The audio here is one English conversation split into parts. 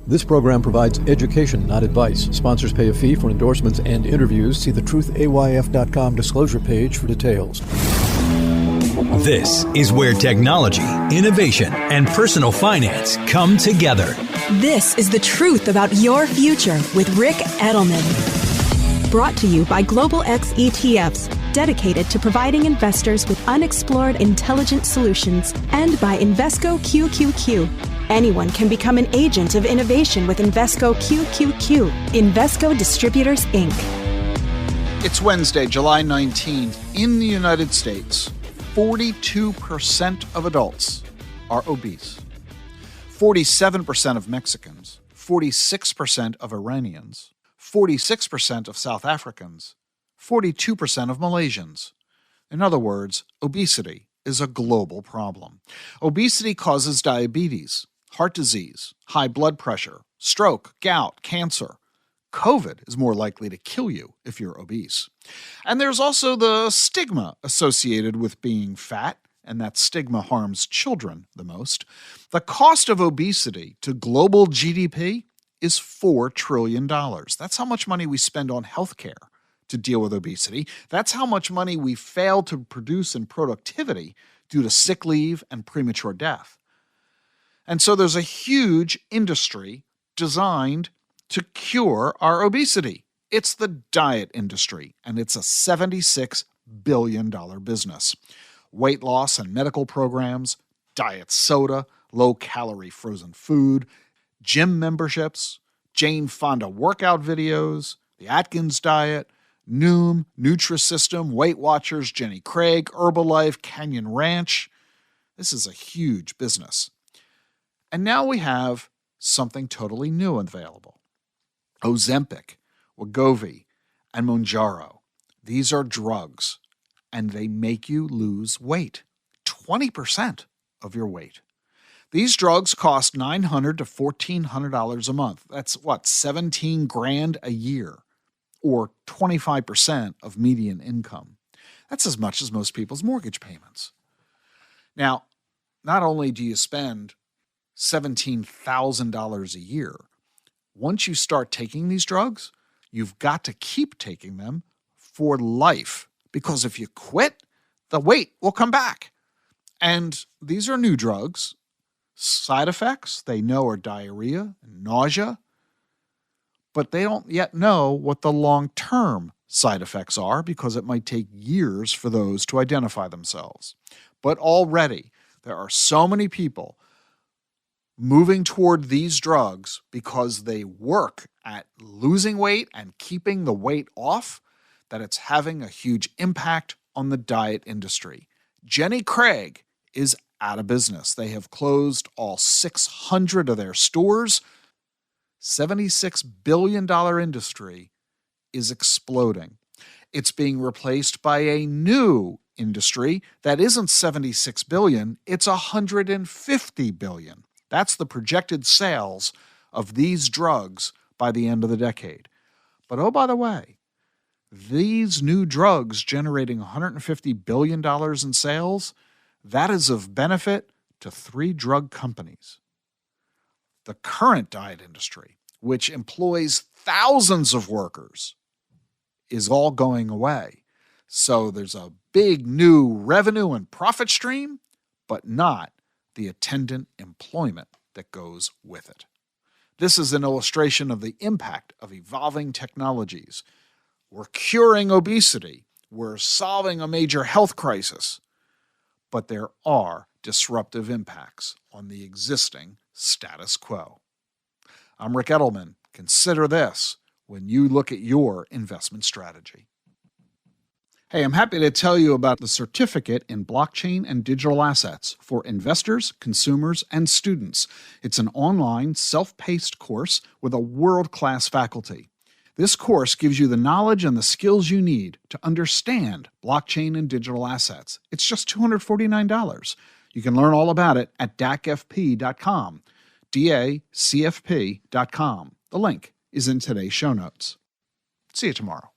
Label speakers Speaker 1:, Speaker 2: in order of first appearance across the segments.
Speaker 1: This program provides education, not advice. Sponsors pay a fee for endorsements and interviews. See the truthayf.com disclosure page for details.
Speaker 2: This is where technology, innovation, and personal finance come together.
Speaker 3: This is The Truth About Your Future with Rick Edelman. Brought to you by Global X ETFs, dedicated to providing investors with unexplored intelligent solutions, and by Invesco QQQ. Anyone can become an agent of innovation with Invesco QQQ. Invesco Distributors, Inc.
Speaker 4: It's Wednesday, July 19th. In the United States, 42% of adults are obese. 47% of Mexicans, 46% of Iranians, 46% of South Africans, 42% of Malaysians. In other words, obesity is a global problem. Obesity causes diabetes, heart disease, high blood pressure, stroke, gout, cancer. COVID is more likely to kill you if you're obese. And there's also the stigma associated with being fat, and that stigma harms children the most. The cost of obesity to global GDP is $4 trillion. That's how much money we spend on healthcare to deal with obesity. That's how much money we fail to produce in productivity due to sick leave and premature death. And so there's a huge industry designed to cure our obesity. It's the diet industry, and it's a $76 billion business. Weight loss and medical programs, diet soda, low-calorie frozen food, gym memberships, Jane Fonda workout videos, the Atkins diet, Noom, Nutrisystem, Weight Watchers, Jenny Craig, Herbalife, Canyon Ranch. This is a huge business. And now we have something totally new available. Ozempic, Wegovy, and Mounjaro. These are drugs, and they make you lose weight, 20% of your weight. These drugs cost $900 to $1,400 a month. That's what, 17 grand a year, or 25% of median income. That's as much as most people's mortgage payments. Now, not only do you spend $17,000 a year, once you start taking these drugs, you've got to keep taking them for life, because if you quit, the weight will come back. And these are new drugs. Side effects, they know, are diarrhea and nausea, but they don't yet know what the long-term side effects are because it might take years for those to identify themselves. But already, there are so many people moving toward these drugs because they work at losing weight and keeping the weight off that it's having a huge impact on the diet industry. Jenny Craig is out of business. They have closed all 600 of their stores. $76 billion industry is exploding. It's being replaced by a new industry that isn't $76 billion, it's $150 billion. That's the projected sales of these drugs by the end of the decade. But oh, by the way, these new drugs generating $150 billion in sales, that is of benefit to 3 drug companies. The current diet industry, which employs thousands of workers, is all going away. So there's a big new revenue and profit stream, but not the attendant employment that goes with it. This is an illustration of the impact of evolving technologies. We're curing obesity. We're solving a major health crisis. But there are disruptive impacts on the existing status quo. I'm Rick Edelman. Consider this when you look at your investment strategy. Hey, I'm happy to tell you about the Certificate in Blockchain and Digital Assets for investors, consumers, and students. It's an online, self-paced course with a world-class faculty. This course gives you the knowledge and the skills you need to understand blockchain and digital assets. It's just $249. You can learn all about it at dacfp.com, dacfp.com. The link is in today's show notes. See you tomorrow.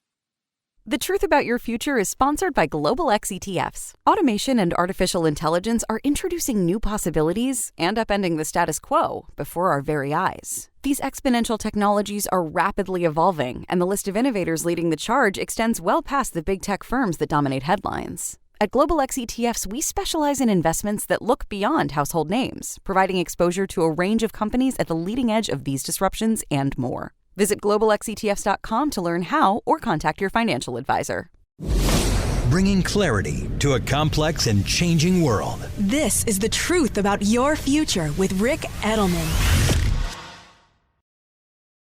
Speaker 5: The Truth About Your Future is sponsored by Global X ETFs. Automation and artificial intelligence are introducing new possibilities and upending the status quo before our very eyes. These exponential technologies are rapidly evolving, and the list of innovators leading the charge extends well past the big tech firms that dominate headlines. At Global X ETFs, we specialize in investments that look beyond household names, providing exposure to a range of companies at the leading edge of these disruptions and more. Visit globalxetfs.com to learn how or contact your financial advisor.
Speaker 2: Bringing clarity to a complex and changing world.
Speaker 3: This is The Truth About Your Future with Rick Edelman.